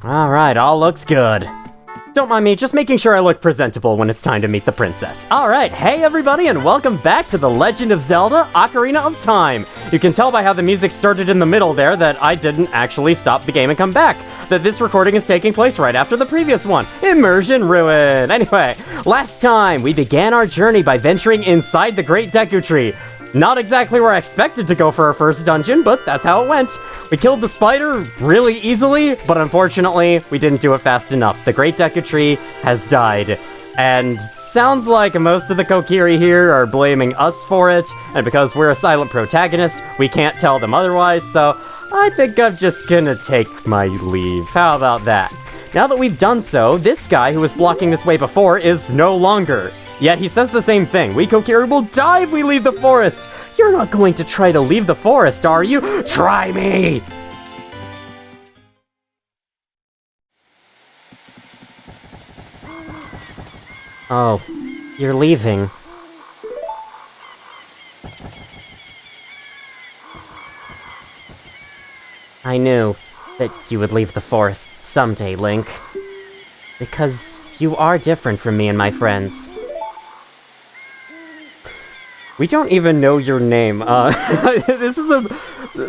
Alright, all looks good. Don't mind me, just making sure I look presentable when it's time to meet the princess. Alright, hey everybody, and welcome back to The Legend of Zelda: Ocarina of Time. You can tell by how the music started in the middle there that I didn't actually stop the game and come back. That this recording is taking place right after the previous one, Immersion Ruin. Anyway, last time we began our journey by venturing inside the Great Deku Tree. Not exactly where I expected to go for our first dungeon, but that's how it went. We killed the spider really easily, but unfortunately, we didn't do it fast enough. The Great Deku Tree has died. And sounds like most of the Kokiri here are blaming us for it, and because we're a silent protagonist, we can't tell them otherwise, so I think I'm just gonna take my leave. How about that? Now that we've done so, this guy who was blocking this way before is no longer. Yet he says the same thing. We Kokiri will die if we leave the forest. You're not going to try to leave the forest, are you? Try me! Oh, you're leaving. I knew that you would leave the forest someday, Link. Because you are different from me and my friends. We don't even know your name. This is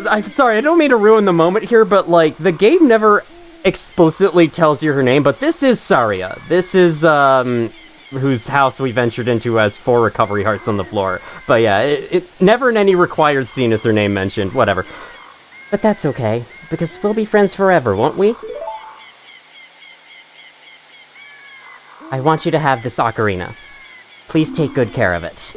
I'm sorry, I don't mean to ruin the moment here, but, like, the game never explicitly tells you her name, but this is Saria. This is, whose house we ventured into has 4 recovery hearts on the floor. But yeah, it never in any required scene is her name mentioned, whatever. But that's okay, because we'll be friends forever, won't we? I want you to have this ocarina. Please take good care of it.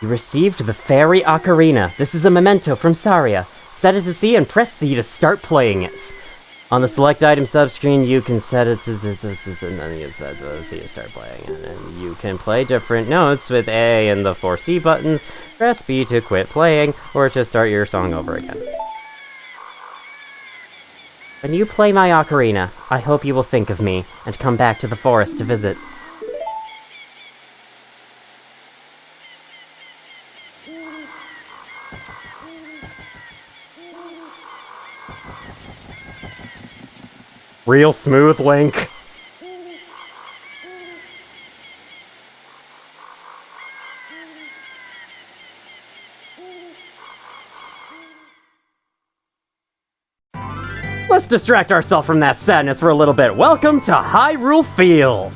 You received the Fairy Ocarina. This is a memento from Saria. Set it to C and press C to start playing it. On the select item subscreen, you can set it to and then use that so you start playing it. And you can play different notes with A and the 4 C buttons. Press B to quit playing or to start your song over again. When you play my ocarina, I hope you will think of me and come back to the forest to visit. Real smooth, Link. Let's distract ourselves from that sadness for a little bit. Welcome to Hyrule Field.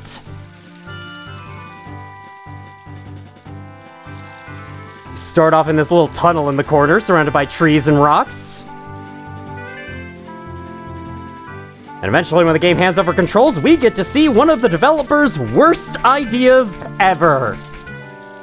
Start off in this little tunnel in the corner, surrounded by trees and rocks. And eventually, when the game hands over controls, we get to see one of the developers' worst ideas ever.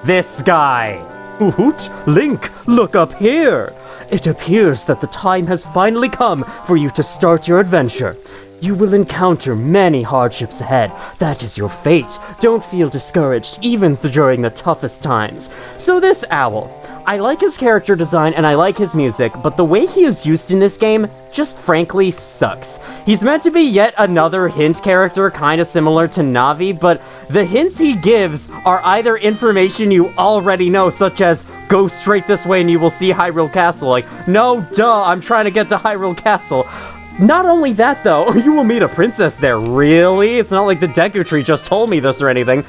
This guy. Hoot, Link, look up here. It appears that the time has finally come for you to start your adventure. You will encounter many hardships ahead. That is your fate. Don't feel discouraged, even during the toughest times. So this owl, I like his character design and I like his music, but the way he is used in this game just frankly sucks. He's meant to be yet another hint character, kind of similar to Navi, but the hints he gives are either information you already know, such as, go straight this way and you will see Hyrule Castle. Like, no, duh, I'm trying to get to Hyrule Castle. Not only that, though, you will meet a princess there. Really? It's not like the Deku Tree just told me this or anything.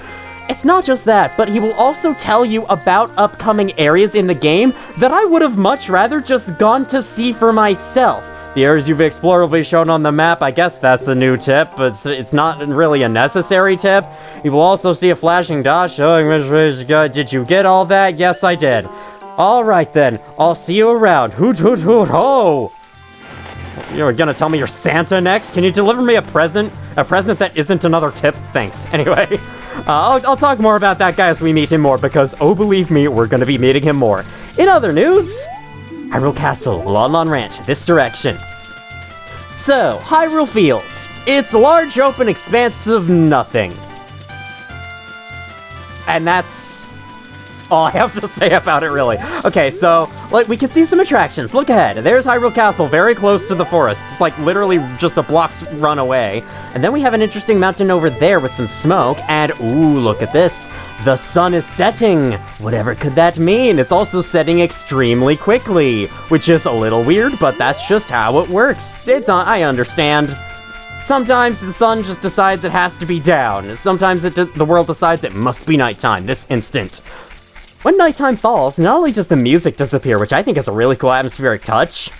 It's not just that, but he will also tell you about upcoming areas in the game that I would have much rather just gone to see for myself. The areas you've explored will be shown on the map. I guess that's a new tip, but it's not really a necessary tip. You will also see a flashing dot showing which did you get all that? Yes, I did. Alright then, I'll see you around. Hoot hoot hoot ho! You're gonna tell me you're Santa next? Can you deliver me a present? A present that isn't another tip? Thanks. Anyway, I'll talk more about that guy as we meet him more, because, oh, believe me, we're gonna be meeting him more. In other news, Hyrule Castle, Lon Lon Ranch, this direction. So, Hyrule Fields. It's a large, open expanse of nothing. And that's all I have to say about it, really. Okay, so, like, we can see some attractions. Look ahead. There's Hyrule Castle, very close to the forest. It's, like, literally just a block's run away. And then we have an interesting mountain over there with some smoke. And, ooh, look at this. The sun is setting. Whatever could that mean? It's also setting extremely quickly, which is a little weird, but that's just how it works. I understand. Sometimes the sun just decides it has to be down. Sometimes the world decides it must be nighttime, this instant. When nighttime falls, not only does the music disappear, which I think is a really cool atmospheric touch,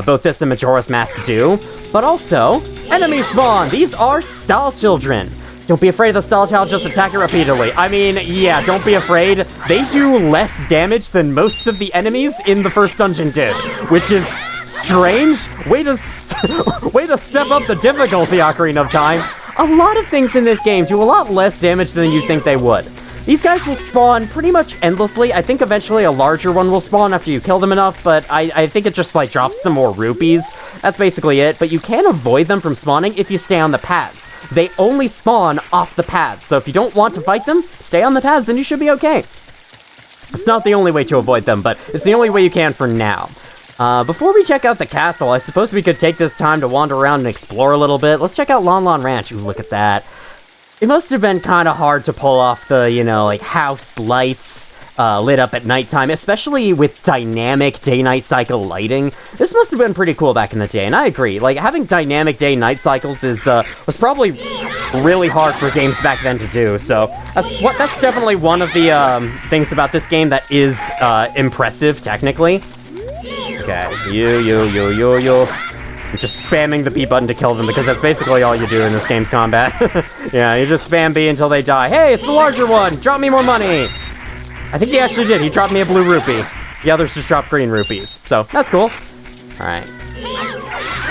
both this and Majora's Mask do, but also, enemies spawn! These are Stall Children. Don't be afraid of the Stall Child, just attack it repeatedly. I mean, yeah, don't be afraid. They do less damage than most of the enemies in the first dungeon did, which is strange. Way to step up the difficulty, Ocarina of Time. A lot of things in this game do a lot less damage than you'd think they would. These guys will spawn pretty much endlessly. I think eventually a larger one will spawn after you kill them enough, but I think it just, like, drops some more rupees. That's basically it, but you can avoid them from spawning if you stay on the paths. They only spawn off the paths, so if you don't want to fight them, stay on the paths and you should be okay. It's not the only way to avoid them, but it's the only way you can for now. Before we check out the castle, I suppose we could take this time to wander around and explore a little bit. Let's check out Lon Lon Ranch. Ooh, look at that. It must have been kind of hard to pull off the, you know, like, house lights lit up at nighttime, especially with dynamic day-night cycle lighting. This must have been pretty cool back in the day, and I agree. Like, having dynamic day-night cycles was probably really hard for games back then to do, so that's definitely one of the things about this game that is impressive, technically. Okay, you. I'm just spamming the B button to kill them because that's basically all you do in this game's combat. Yeah, you just spam B until they die. Hey, it's the larger one! Drop me more money! I think he actually did. He dropped me a blue rupee. The others just dropped green rupees. So, that's cool. Alright.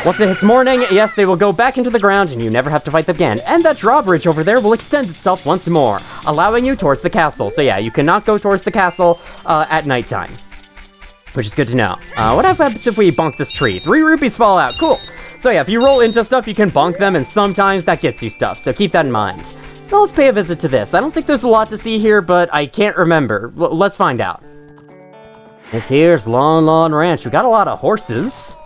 Once it hits morning, yes, they will go back into the ground and you never have to fight them again. And that drawbridge over there will extend itself once more, allowing you towards the castle. So yeah, you cannot go towards the castle at nighttime. Which is good to know. What happens if we bonk this tree? 3 rupees fall out. Cool. So yeah, if you roll into stuff, you can bonk them, and sometimes that gets you stuff, so keep that in mind. Now let's pay a visit to this. I don't think there's a lot to see here, but I can't remember. Let's find out. This here's Lon Lon Ranch. We got a lot of horses.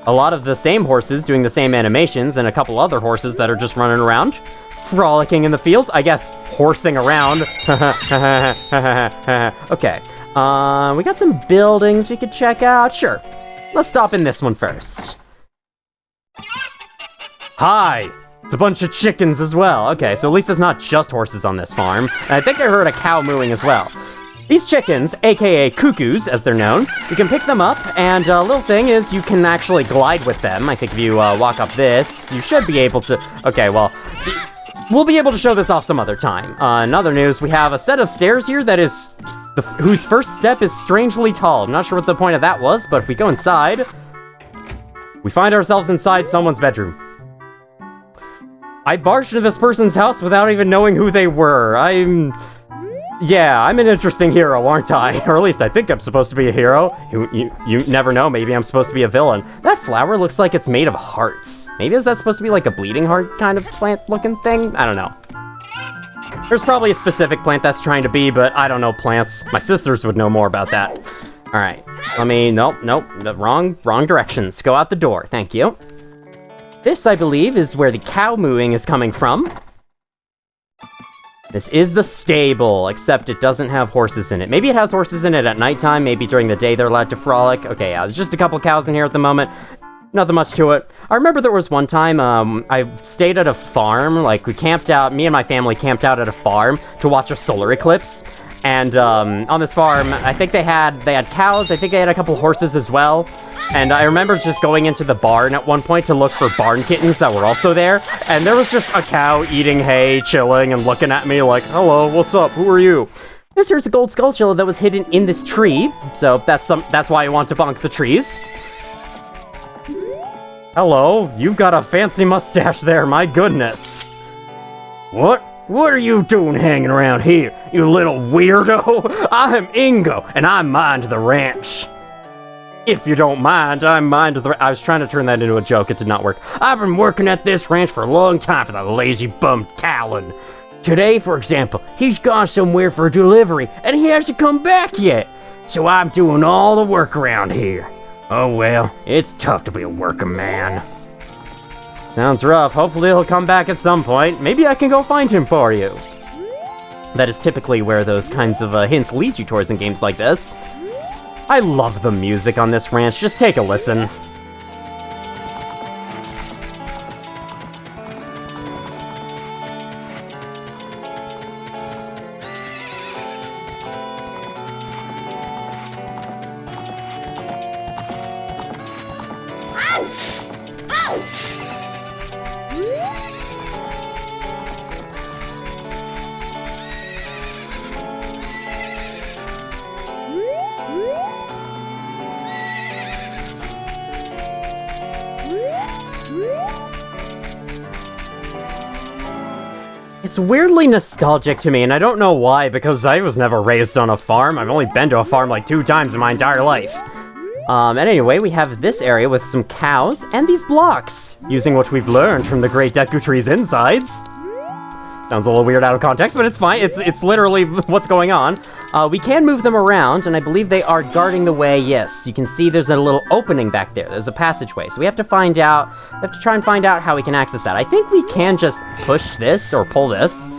A lot of the same horses doing the same animations, and a couple other horses that are just running around, frolicking in the fields. I guess horsing around. Okay. We got some buildings we could check out. Sure. Let's stop in this one first. Hi! It's a bunch of chickens as well. Okay, so at least it's not just horses on this farm. And I think I heard a cow mooing as well. These chickens, aka cuckoos, as they're known, you can pick them up, and a little thing is you can actually glide with them. I think if you walk up this, you should be able to... Okay, well... We'll be able to show this off some other time. In other news, we have a set of stairs here that is... whose first step is strangely tall. I'm not sure what the point of that was, but if we go inside... We find ourselves inside someone's bedroom. I barged into this person's house without even knowing who they were. Yeah, I'm an interesting hero, aren't I? Or at least I think I'm supposed to be a hero. You never know, maybe I'm supposed to be a villain. That flower looks like it's made of hearts. Maybe is that supposed to be like a bleeding heart kind of plant-looking thing? I don't know. There's probably a specific plant that's trying to be, but I don't know plants. My sisters would know more about that. Alright, nope, wrong directions. Go out the door, thank you. This, I believe, is where the cow mooing is coming from. This is the stable, except it doesn't have horses in it. Maybe it has horses in it at nighttime, maybe during the day they're allowed to frolic. Okay, yeah, there's just a couple cows in here at the moment. Nothing much to it. I remember there was one time, I stayed at a farm, like, we camped out, me and my family camped out at a farm to watch a solar eclipse. And, on this farm, I think they had cows, I think they had a couple horses as well. And I remember just going into the barn at one point to look for barn kittens that were also there. And there was just a cow eating hay, chilling, and looking at me like, hello, what's up, who are you? This here's a gold skulltula that was hidden in this tree. So that's why I want to bonk the trees. Hello, you've got a fancy mustache there, my goodness. What are you doing hanging around here, you little weirdo? I'm Ingo, and I mind the ranch. If you don't mind, I mind the... I was trying to turn that into a joke, it did not work. I've been working at this ranch for a long time for the lazy bum Talon. Today, for example, he's gone somewhere for delivery, and he hasn't come back yet. So I'm doing all the work around here. Oh well, it's tough to be a working man. Sounds rough. Hopefully he'll come back at some point. Maybe I can go find him for you. That is typically where those kinds of hints lead you towards in games like this. I love the music on this ranch. Just take a listen. It's weirdly nostalgic to me, and I don't know why, because I was never raised on a farm. I've only been to a farm like 2 times in my entire life. And anyway, we have this area with some cows and these blocks, using what we've learned from the Great Deku Tree's insides. Sounds a little weird out of context, but it's fine. It's literally what's going on. We can move them around, and I believe they are guarding the way. Yes, you can see there's a little opening back there. There's a passageway, so we have to try and find out how we can access that. I think we can just push this or pull this,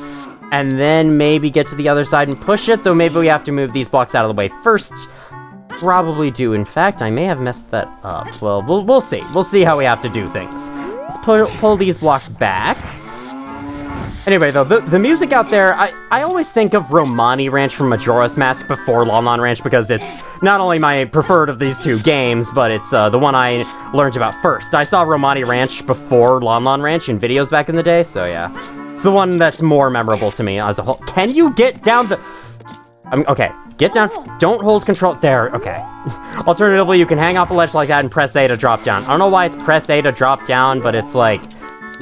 and then maybe get to the other side and push it, though maybe we have to move these blocks out of the way first. Probably do. In fact, I may have messed that up. Well, we'll see. We'll see how we have to do things. Let's pull these blocks back. Anyway, though, the music out there, I always think of Romani Ranch from Majora's Mask before Lon Lon Ranch, because it's not only my preferred of these 2 games, but it's the one I learned about first. I saw Romani Ranch before Lon Lon Ranch in videos back in the day, so yeah. It's the one that's more memorable to me as a whole. Can you get down the... okay, get down. Don't hold control. There, okay. Alternatively, you can hang off a ledge like that and press A to drop down. I don't know why it's press A to drop down, but it's like...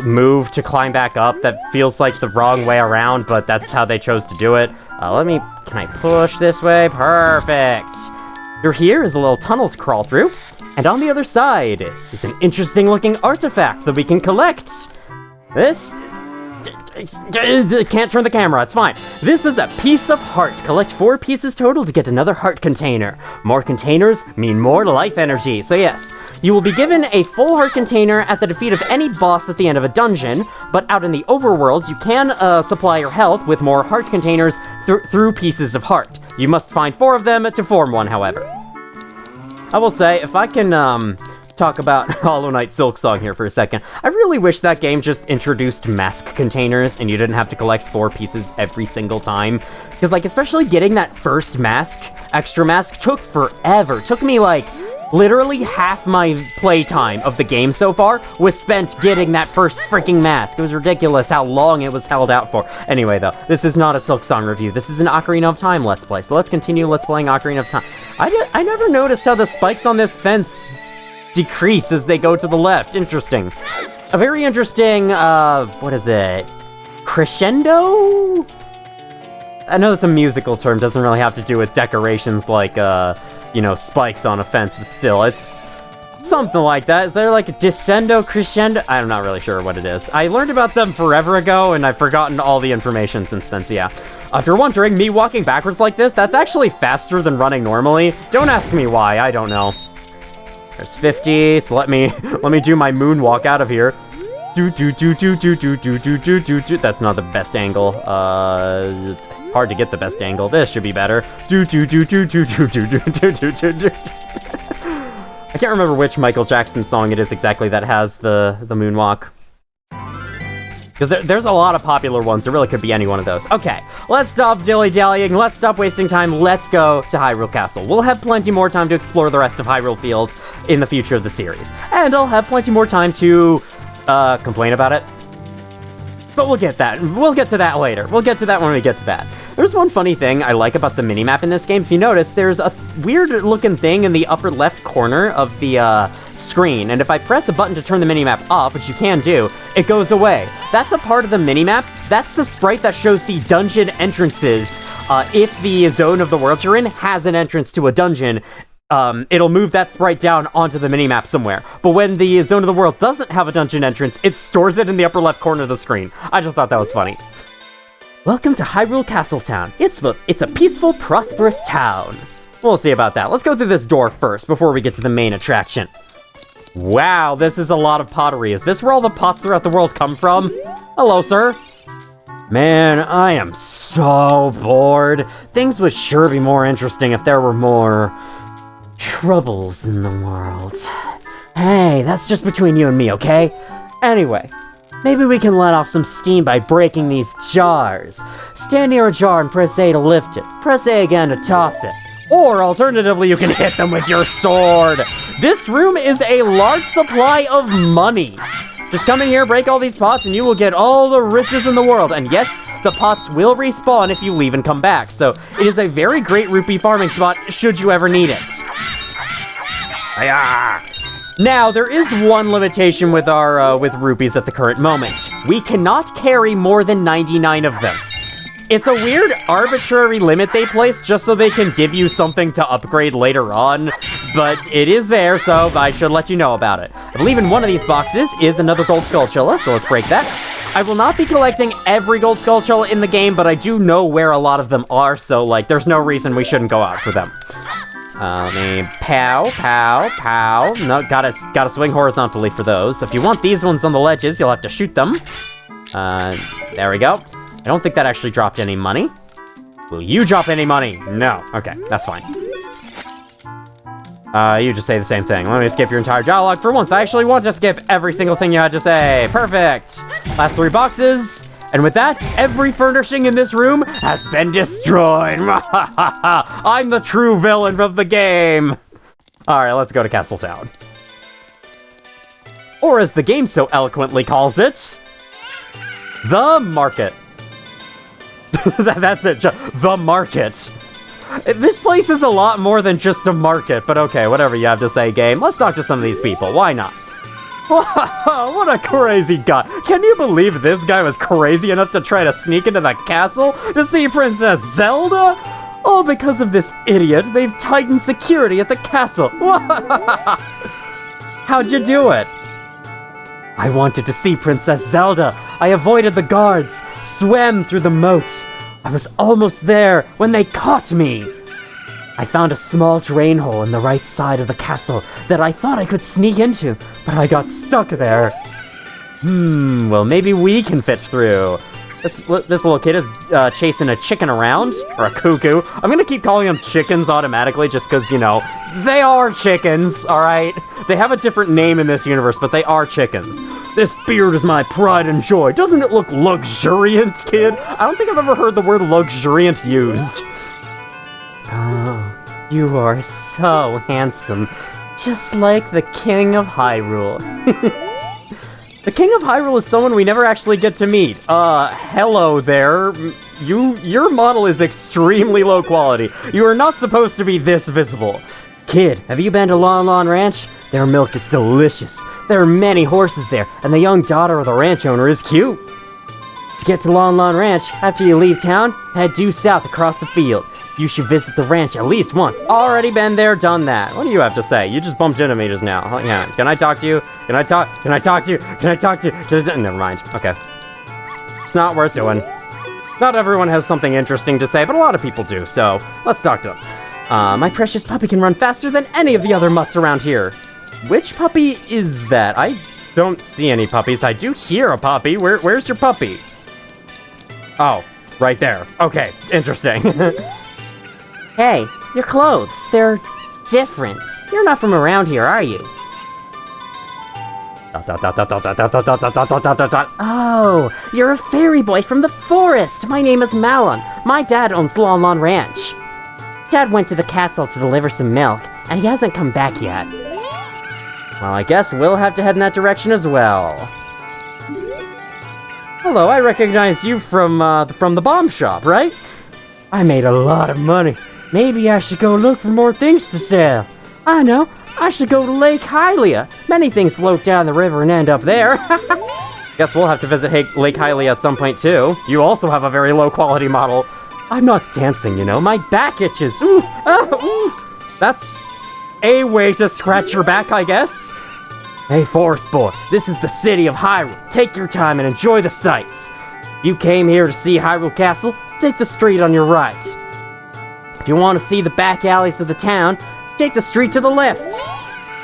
move to climb back up. That feels like the wrong way around, but that's how they chose to do it. Can I push this way? Perfect. Through here is a little tunnel to crawl through, and on the other side is an interesting looking artifact that we can collect. This... can't turn the camera, it's fine. This is a piece of heart. Collect 4 pieces total to get another heart container. More containers mean more life energy. So yes, you will be given a full heart container at the defeat of any boss at the end of a dungeon, but out in the overworld, you can supply your health with more heart containers through pieces of heart. You must find 4 of them to form one, however. I will say, if I can, talk about Hollow Knight Silksong here for a second. I really wish that game just introduced mask containers and you didn't have to collect 4 pieces every single time. Because, like, especially getting that first mask, extra mask, took forever. Took me, like, literally half my playtime of the game so far was spent getting that first freaking mask. It was ridiculous how long it was held out for. Anyway, though, this is not a Silksong review. This is an Ocarina of Time Let's Play. So let's continue Let's Playing Ocarina of Time. I never noticed how the spikes on this fence decrease as they go to the left. Interesting. A very interesting, what is it? Crescendo? I know that's a musical term, doesn't really have to do with decorations like, you know, spikes on a fence, but still, it's something like that. Is there like a descendo, crescendo? I'm not really sure what it is. I learned about them forever ago, and I've forgotten all the information since then, so yeah. If you're wondering, me walking backwards like this, that's actually faster than running normally. Don't ask me why, I don't know. There's 50, so let me do my moonwalk out of here. That's not the best angle. It's hard to get the best angle. This should be better. I can't remember which Michael Jackson song it is exactly that has the moonwalk. Because there's a lot of popular ones. There really could be any one of those. Okay, let's stop dilly-dallying. Let's stop wasting time. Let's go to Hyrule Castle. We'll have plenty more time to explore the rest of Hyrule Field in the future of the series. And I'll have plenty more time to complain about it. But we'll get that. We'll get to that later. We'll get to that when we get to that. There's one funny thing I like about the minimap in this game. If you notice, there's a weird-looking thing in the upper left corner of the screen, and if I press a button to turn the minimap off, which you can do, it goes away. That's a part of the minimap. That's the sprite that shows the dungeon entrances. If the zone of the world you're in has an entrance to a dungeon, it'll move that sprite down onto the minimap somewhere. But when the zone of the world doesn't have a dungeon entrance, it stores it in the upper left corner of the screen. I just thought that was funny. Welcome to Hyrule Castle Town. It's a peaceful, prosperous town. We'll see about that. Let's go through this door first before we get to the main attraction. Wow, this is a lot of pottery. Is this where all the pots throughout the world come from? Hello, sir. Man, I am so bored. Things would sure be more interesting if there were more troubles in the world. Hey, that's just between you and me, okay? Anyway, maybe we can let off some steam by breaking these jars. Stand near a jar and press A to lift it. Press A again to toss it. Or alternatively, you can hit them with your sword. This room is a large supply of money. Just come in here, break all these pots, and you will get all the riches in the world. And yes, the pots will respawn if you leave and come back. So it is a very great rupee farming spot should you ever need it. Now, there is one limitation with our with rupees at the current moment. We cannot carry more than 99 of them. It's a weird arbitrary limit they place just so they can give you something to upgrade later on, but it is there, so I should let you know about it. I believe in one of these boxes is another gold skulltula, so let's break that. I will not be collecting every gold skulltula in the game, but I do know where a lot of them are, so like there's no reason we shouldn't go out for them. Pow, pow, pow. No, gotta swing horizontally for those. If you want these ones on the ledges, you'll have to shoot them. There we go. I don't think that actually dropped any money. Will you drop any money? No. Okay, that's fine. You just say the same thing. Let me skip your entire dialogue for once. I actually want to skip every single thing you had to say. Perfect. Last 3 boxes. And with that, every furnishing in this room has been destroyed. I'm the true villain of the game. All right, let's go to Castle Town. Or as the game so eloquently calls it, the market. That's it, the market. This place is a lot more than just a market, but okay, whatever you have to say, game. Let's talk to some of these people, why not? What a crazy guy. Can you believe this guy was crazy enough to try to sneak into the castle to see Princess Zelda? All because of this idiot, they've tightened security at the castle. How'd you do it? I wanted to see Princess Zelda. I avoided the guards, swam through the moat. I was almost there when they caught me. I found a small drain hole in the right side of the castle that I thought I could sneak into, but I got stuck there. Well, maybe we can fit through. This little kid is chasing a chicken around, or a cuckoo. I'm gonna keep calling them chickens automatically just because, you know, they are chickens, all right? They have a different name in this universe, but they are chickens. This beard is my pride and joy. Doesn't it look luxuriant, kid? I don't think I've ever heard the word luxuriant used. Oh, you are so handsome. Just like the King of Hyrule. The King of Hyrule is someone we never actually get to meet. Hello there. Your model is extremely low quality. You are not supposed to be this visible. Kid, have you been to Lon Lon Ranch? Their milk is delicious. There are many horses there, and the young daughter of the ranch owner is cute. To get to Lon Lon Ranch, after you leave town, head due south across the field. You should visit the ranch at least once. Already been there, done that. What do you have to say? You just bumped into me just now. Hang on. Can I talk to you? Can I talk to you? Can I talk to you? Never mind. Okay. It's not worth doing. Not everyone has something interesting to say, but a lot of people do, so let's talk to them. My precious puppy can run faster than any of the other mutts around here. Which puppy is that? I don't see any puppies. I do hear a puppy. Where's your puppy? Oh, right there. Okay, interesting. Hey, your clothes, they're different. You're not from around here, are you? Oh, you're a fairy boy from the forest. My name is Malon. My dad owns Lon Lon Ranch. Dad went to the castle to deliver some milk, and he hasn't come back yet. Well, I guess we'll have to head in that direction as well. Hello, I recognize you from the bomb shop, right? I made a lot of money. Maybe I should go look for more things to sell. I know, I should go to Lake Hylia. Many things float down the river and end up there. Guess we'll have to visit Lake Hylia at some point too. You also have a very low quality model. I'm not dancing, you know, my back itches. Ooh, ooh. That's a way to scratch your back, I guess. Hey, Forest Boy, this is the city of Hyrule. Take your time and enjoy the sights. You came here to see Hyrule Castle, take the street on your right. If you want to see the back alleys of the town, take the street to the left.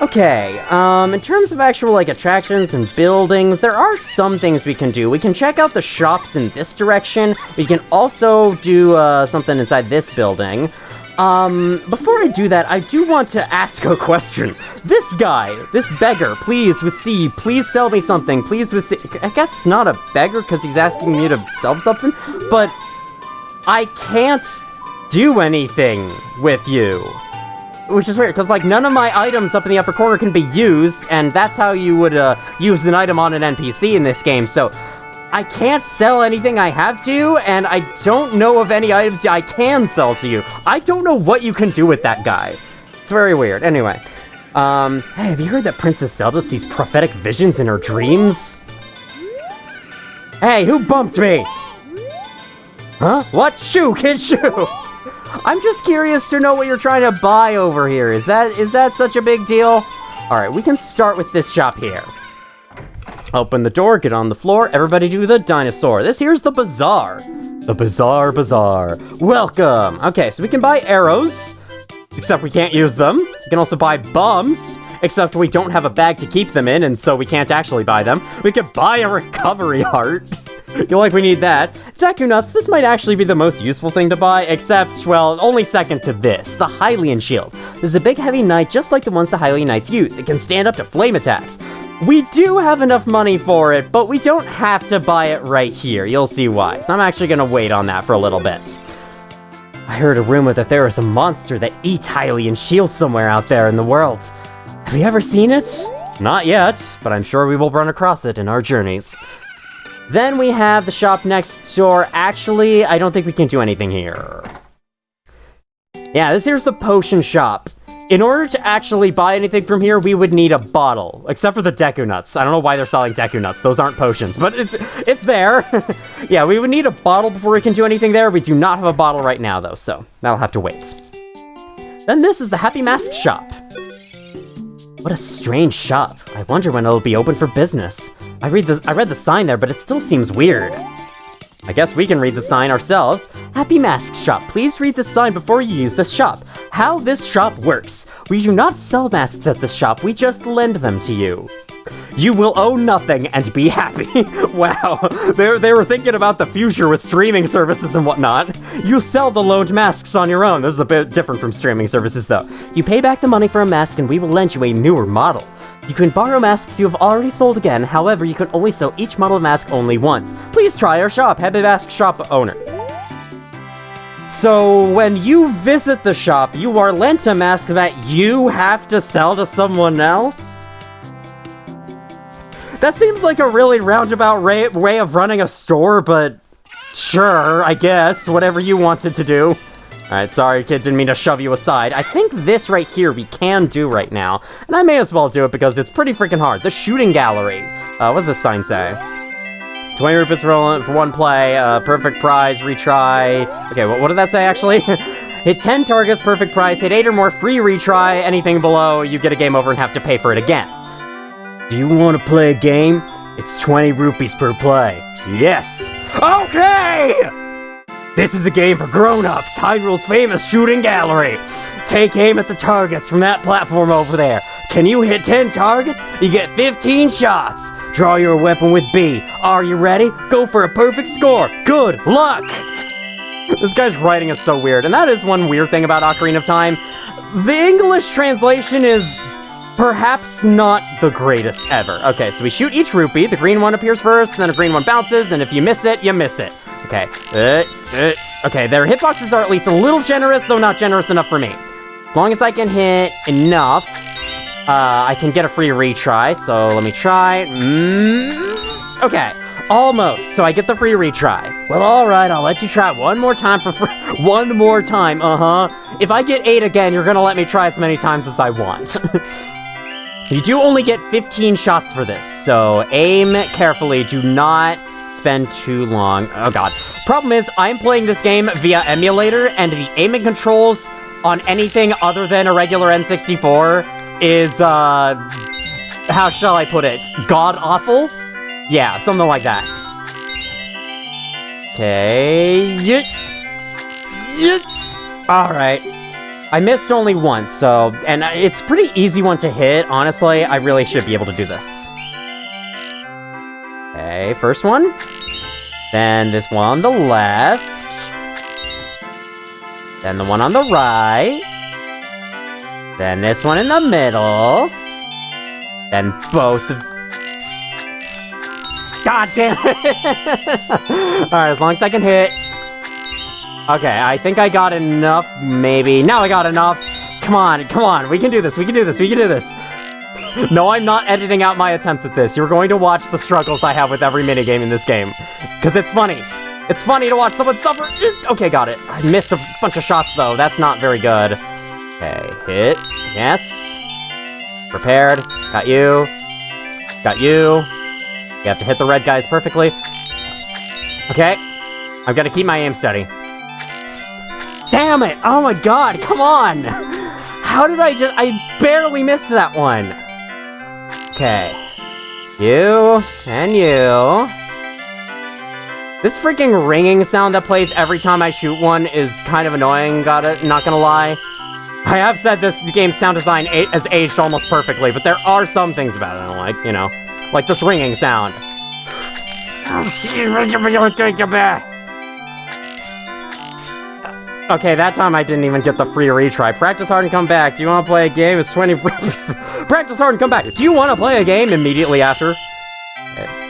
Okay, in terms of actual, like, attractions and buildings, there are some things we can do. We can check out the shops in this direction. We can also do, something inside this building. Before I do that, I do want to ask a question. This guy, this beggar, please, with C, please sell me something, please with C. I guess it's not a beggar because he's asking me to sell something, but I can't do anything with you. Which is weird, because, like, none of my items up in the upper corner can be used, and that's how you would, use an item on an NPC in this game, so I can't sell anything I have to, and I don't know of any items I can sell to you. I don't know what you can do with that guy. It's very weird. Anyway, hey, have you heard that Princess Zelda sees prophetic visions in her dreams? Hey, who bumped me? Huh? What? Shoo, kid, shoo! I'm just curious to know what you're trying to buy over here. Is that such a big deal? Alright, we can start with this shop here. Open the door, get on the floor, everybody do the dinosaur. This here's the bazaar. The bazaar. Welcome! Okay, so we can buy arrows, except we can't use them. We can also buy bombs, except we don't have a bag to keep them in, and so we can't actually buy them. We could buy a recovery heart. Feel like we need that. Deku Nuts, this might actually be the most useful thing to buy, except, well, only second to this, the Hylian Shield. This is a big heavy knight just like the ones the Hylian Knights use. It can stand up to flame attacks. We do have enough money for it, but we don't have to buy it right here. You'll see why. So I'm actually gonna wait on that for a little bit. I heard a rumor that there is a monster that eats Hylian shields somewhere out there in the world. Have you ever seen it? Not yet, but I'm sure we will run across it in our journeys. Then we have the shop next door. Actually, I don't think we can do anything here. Yeah, this here's the potion shop. In order to actually buy anything from here, we would need a bottle. Except for the Deku Nuts. I don't know why they're selling Deku Nuts. Those aren't potions, but it's there. Yeah, we would need a bottle before we can do anything there. We do not have a bottle right now, though, so that'll have to wait. Then this is the Happy Mask shop. What a strange shop. I wonder when it'll be open for business. I read the sign there, but it still seems weird. I guess we can read the sign ourselves. Happy Mask Shop. Please read the sign before you use this shop. How this shop works. We do not sell masks at this shop, we just lend them to you. You will owe nothing and be happy. Wow, they were thinking about the future with streaming services and whatnot. You sell the loaned masks on your own. This is a bit different from streaming services, though. You pay back the money for a mask and we will lend you a newer model. You can borrow masks you have already sold again, however, you can only sell each model mask only once. Please try our shop, Happy Mask Shop owner. So, when you visit the shop, you are lent a mask that you have to sell to someone else? That seems like a really roundabout way of running a store, but sure, I guess, whatever you wanted to do. Alright, sorry kid, didn't mean to shove you aside. I think this right here we can do right now, and I may as well do it because it's pretty freaking hard. The shooting gallery. What does this sign say? 20 rupees for one play, perfect prize, retry. Okay, what did that say actually? Hit 10 targets, perfect prize, hit 8 or more, free retry, anything below, you get a game over and have to pay for it again. Do you want to play a game? It's 20 rupees per play. Yes! Okay! This is a game for grown-ups, Hyrule's famous shooting gallery. Take aim at the targets from that platform over there. Can you hit 10 targets? You get 15 shots. Draw your weapon with B. Are you ready? Go for a perfect score. Good luck! This guy's writing is so weird, and that is one weird thing about Ocarina of Time. The English translation is perhaps not the greatest ever. Okay, so we shoot each rupee. The green one appears first, and then a green one bounces, and if you miss it, you miss it. Okay. Okay, their hitboxes are at least a little generous, though not generous enough for me. As long as I can hit enough, I can get a free retry, so let me try. Okay, almost, so I get the free retry. Well, alright, I'll let you try one more time for free. One more time, If I get 8 again, you're gonna let me try as many times as I want. You do only get 15 shots for this, so aim carefully. Do not spend too long. Oh god. Problem is, I'm playing this game via emulator, and the aiming controls on anything other than a regular N64 is, how shall I put it? God-awful? Yeah, something like that. Okay. Alright. I missed only once, so... And it's a pretty easy one to hit. Honestly, I really should be able to do this. Okay, first one. Then this one on the left. Then the one on the right. Then this one in the middle. Then both of... God damn it! Alright, as long as I can hit. Okay, I think I got enough, maybe. Now I got enough. Come on, come on. We can do this, we can do this, we can do this. No, I'm not editing out my attempts at this. You're going to watch the struggles I have with every minigame in this game. Because it's funny. It's funny to watch someone suffer. Okay, got it. I missed a bunch of shots, though. That's not very good. Okay, hit. Yes. Prepared. Got you. Got you. You have to hit the red guys perfectly. Okay. I've got to keep my aim steady. Damn it! Oh my god, come on! How did I barely missed that one. Okay. You, and you. This freaking ringing sound that plays every time I shoot one is kind of annoying, not gonna lie. I have said this game's sound design has aged almost perfectly, but there are some things about it I don't like, you know. Like this ringing sound. Okay, that time I didn't even get the free retry. Practice hard and come back. Do you want to play a game? It's 20... Practice hard and come back. Do you want to play a game immediately after?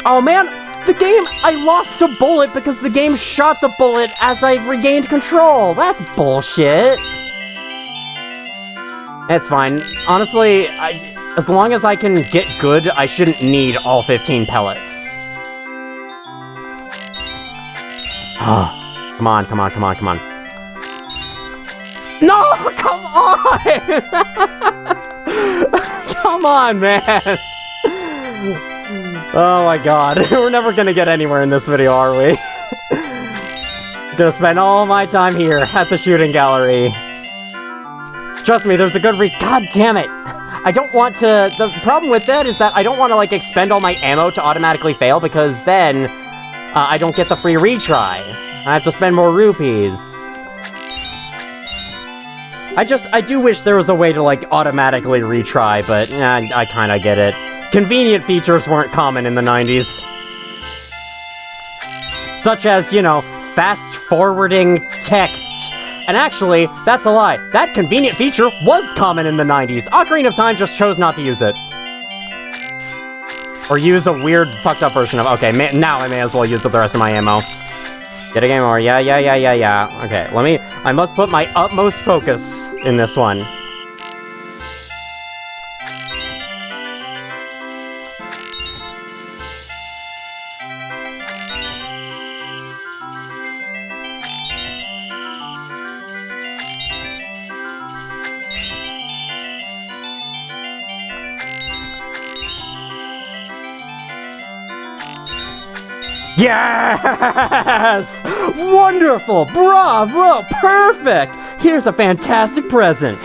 Oh, man. The game... I lost a bullet because the game shot the bullet as I regained control. That's bullshit. It's fine. Honestly, as long as I can get good, I shouldn't need all 15 pellets. Come on, come on, come on, come on. No! Come on! Come on, man! Oh my god. We're never gonna get anywhere in this video, are we? Gonna spend all my time here at the shooting gallery. Trust me, there's a good God damn it! I don't want to... The problem with that is that I don't want to, like, expend all my ammo to automatically fail, because then I don't get the free retry. I have to spend more rupees. I do wish there was a way to, like, automatically retry, but I kinda get it. Convenient features weren't common in the 90s. Such as, you know, fast-forwarding text. And actually, that's a lie. That convenient feature was common in the 90s. Ocarina of Time just chose not to use it. Or use a weird, fucked-up version of... Okay, now I may as well use up the rest of my ammo. Get a game over. Yeah. Okay, I must put my utmost focus in this one. Yes! Wonderful! Bravo! Perfect! Here's a fantastic present.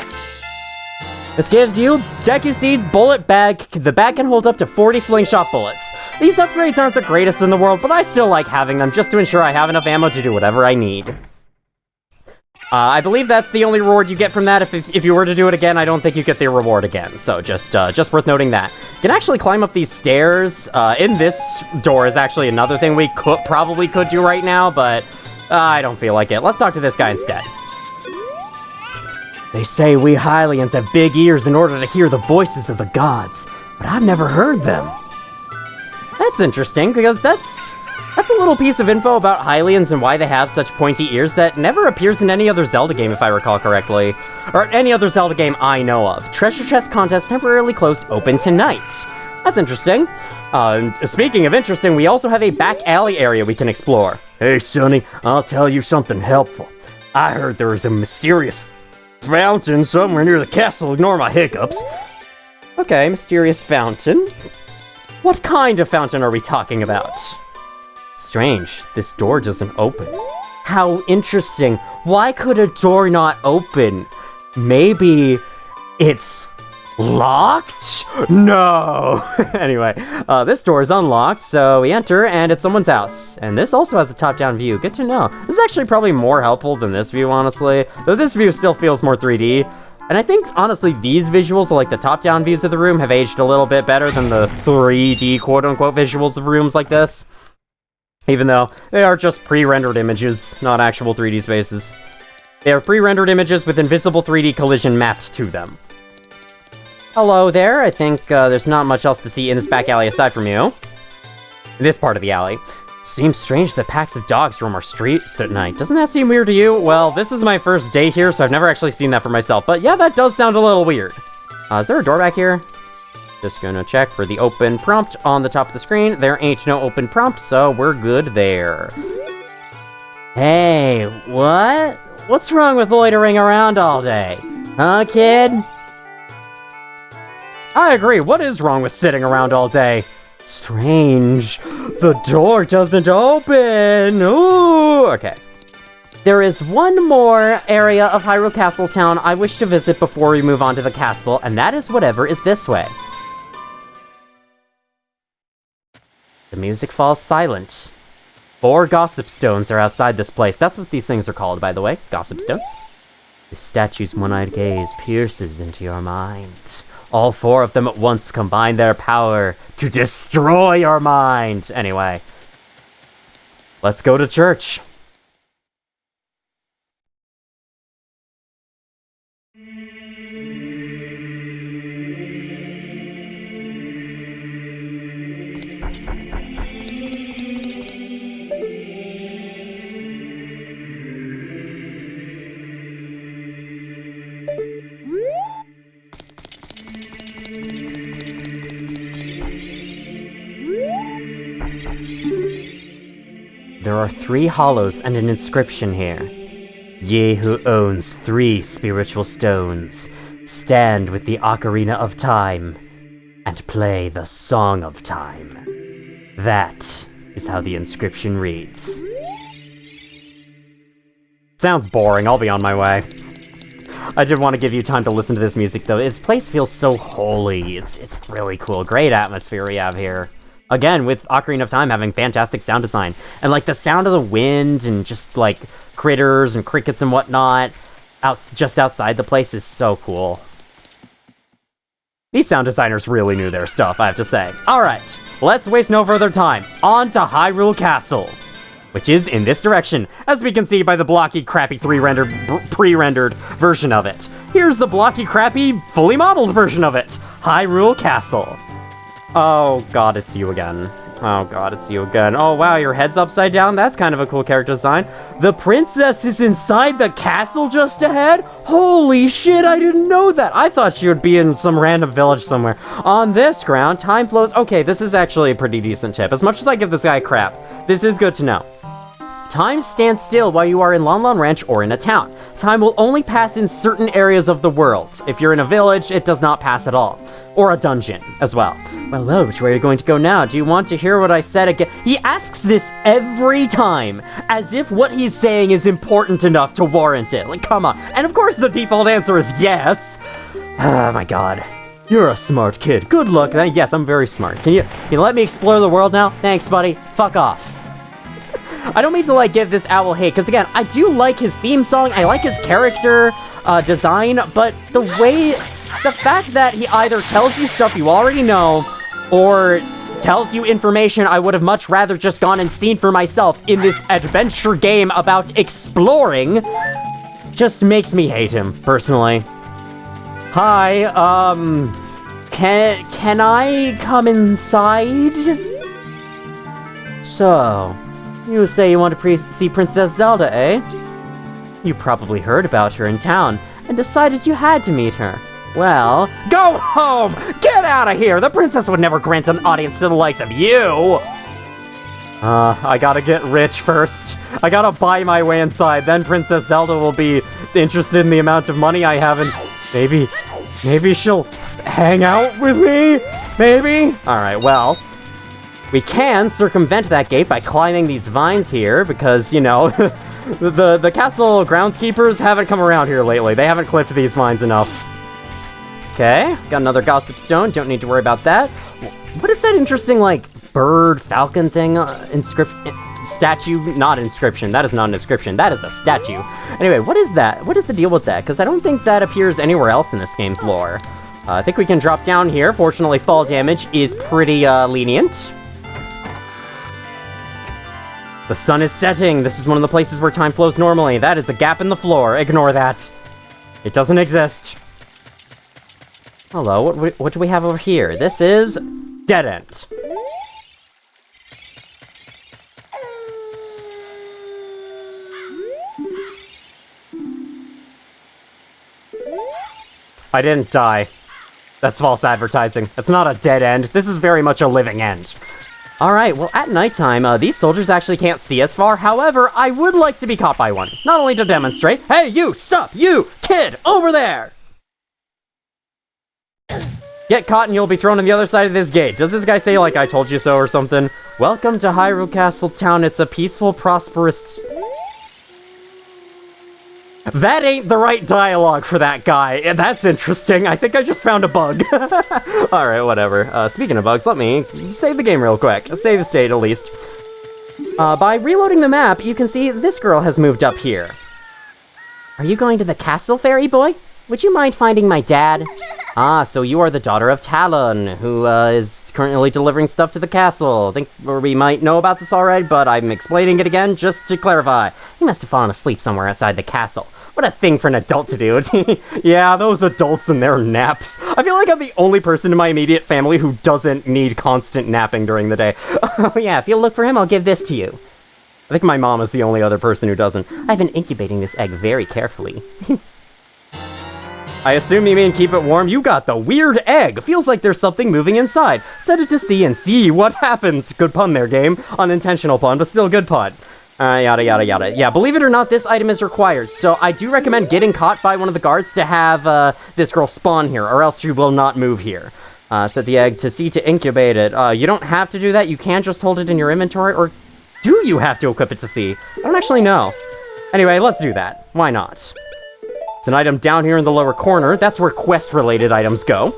This gives you Deku Seed Bullet Bag. The bag can hold up to 40 slingshot bullets. These upgrades aren't the greatest in the world, but I still like having them just to ensure I have enough ammo to do whatever I need. I believe that's the only reward you get from that. If you were to do it again, I don't think you get the reward again. So just worth noting that. You can actually climb up these stairs. In this door is actually another thing we probably could do right now, but I don't feel like it. Let's talk to this guy instead. They say we Hylians have big ears in order to hear the voices of the gods, but I've never heard them. That's interesting, because that's a little piece of info about Hylians and why they have such pointy ears that never appears in any other Zelda game, if I recall correctly. Or any other Zelda game I know of. Treasure chest contest temporarily closed, open tonight. That's interesting. Speaking of interesting, we also have a back alley area we can explore. Hey, Sonny, I'll tell you something helpful. I heard there is a mysterious fountain somewhere near the castle. Ignore my hiccups. Okay, mysterious fountain. What kind of fountain are we talking about? Strange, this door doesn't open. How interesting. Why could a door not open? Maybe it's Locked? No! Anyway, this door is unlocked, so we enter, and it's someone's house. And this also has a top-down view. Good to know. This is actually probably more helpful than this view, honestly. Though this view still feels more 3D. And I think, honestly, these visuals, like the top-down views of the room, have aged a little bit better than the 3D quote-unquote visuals of rooms like this. Even though they are just pre-rendered images, not actual 3D spaces. They are pre-rendered images with invisible 3D collision mapped to them. Hello there, I think there's not much else to see in this back alley aside from you. In this part of the alley. Seems strange that packs of dogs roam our streets at night. Doesn't that seem weird to you? Well, this is my first day here, so I've never actually seen that for myself. But yeah, that does sound a little weird. Is there a door back here? Just gonna check for the open prompt on the top of the screen. There ain't no open prompt, so we're good there. Hey, what? What's wrong with loitering around all day? Huh, kid? I agree, what is wrong with sitting around all day? Strange. The door doesn't open. Ooh, okay. There is one more area of Hyrule Castle Town I wish to visit before we move on to the castle, and that is whatever is this way. The music falls silent. 4 gossip stones are outside this place. That's what these things are called, by the way. Gossip stones. The statue's one-eyed gaze pierces into your mind. All 4 of them at once combine their power to destroy your mind. Anyway, let's go to church. There are 3 hollows and an inscription here. Ye who owns 3 spiritual stones, stand with the Ocarina of Time and play the Song of Time. That is how the inscription reads. Sounds boring, I'll be on my way. I did want to give you time to listen to this music though. This place feels so holy. It's really cool. Great atmosphere we have here. Again, with Ocarina of Time having fantastic sound design. And, like, the sound of the wind and just, like, critters and crickets and whatnot just outside the place is so cool. These sound designers really knew their stuff, I have to say. Alright, let's waste no further time. On to Hyrule Castle, which is in this direction, as we can see by the blocky, crappy pre-rendered version of it. Here's the blocky, crappy, fully modeled version of it. Hyrule Castle. Oh god, it's you again. Oh god, it's you again. Oh wow, your head's upside down? That's kind of a cool character design. The princess is inside the castle just ahead? Holy shit, I didn't know that. I thought she would be in some random village somewhere. On this ground, time flows. Okay, this is actually a pretty decent tip. As much as I give this guy crap, this is good to know. Time stands still while you are in Lon Lon Ranch or in a town. Time will only pass in certain areas of the world. If you're in a village, it does not pass at all. Or a dungeon, as well. Well, which way are you going to go now? Do you want to hear what I said again? He asks this every time, as if what he's saying is important enough to warrant it. Like, come on. And of course the default answer is yes. Oh my god. You're a smart kid. Good luck. Yes, I'm very smart. Can you let me explore the world now? Thanks, buddy. Fuck off. I don't mean to, like, give this owl hate, because, again, I do like his theme song, I like his character design, but the fact that he either tells you stuff you already know, or tells you information I would have much rather just gone and seen for myself in this adventure game about exploring, just makes me hate him, personally. Hi, can I come inside? So... you say you want to see Princess Zelda, eh? You probably heard about her in town, and decided you had to meet her. Well, go home! Get out of here! The princess would never grant an audience to the likes of you! I gotta get rich first. I gotta buy my way inside, then Princess Zelda will be interested in the amount of money I have, and maybe she'll hang out with me? Maybe? Alright, well... we can circumvent that gate by climbing these vines here, because, you know, the castle groundskeepers haven't come around here lately. They haven't clipped these vines enough. Okay, got another gossip stone. Don't need to worry about that. What is that interesting, like, bird, falcon thing? Statue? Not inscription. That is not an inscription. That is a statue. Anyway, what is that? What is the deal with that? Because I don't think that appears anywhere else in this game's lore. I think we can drop down here. Fortunately, fall damage is pretty lenient. The sun is setting. This is one of the places where time flows normally. That is a gap in the floor. Ignore that. It doesn't exist. Hello, what do we have over here? This is dead end. I didn't die. That's false advertising. It's not a dead end. This is very much a living end. Alright, well, at nighttime, these soldiers actually can't see us far. However, I would like to be caught by one. Not only to demonstrate, hey, you, sup, you, kid, over there! Get caught and you'll be thrown on the other side of this gate. Does this guy say, like, I told you so or something? Welcome to Hyrule Castle Town. It's a peaceful, prosperous... That ain't the right dialogue for that guy. That's interesting. I think I just found a bug. Alright, whatever. Speaking of bugs, let me save the game real quick. Save the state, at least. By reloading the map, you can see this girl has moved up here. Are you going to the castle, fairy boy? Would you mind finding my dad? Ah, so you are the daughter of Talon, who is currently delivering stuff to the castle. I think we might know about this already, but I'm explaining it again just to clarify. He must have fallen asleep somewhere outside the castle. What a thing for an adult to do. Yeah, those adults and their naps. I feel like I'm the only person in my immediate family who doesn't need constant napping during the day. Oh yeah, if you'll look for him, I'll give this to you. I think my mom is the only other person who doesn't. I've been incubating this egg very carefully. I assume you mean keep it warm? You got the weird egg. Feels like there's something moving inside. Set it to sea and see what happens. Good pun there, game. Unintentional pun, but still good pun. Yada, yada, yada. Yeah, believe it or not, this item is required. So I do recommend getting caught by one of the guards to have this girl spawn here, or else she will not move here. Set the egg to sea to incubate it. You don't have to do that. You can just hold it in your inventory, or do you have to equip it to sea? I don't actually know. Anyway, let's do that. Why not? It's an item down here in the lower corner. That's where quest-related items go.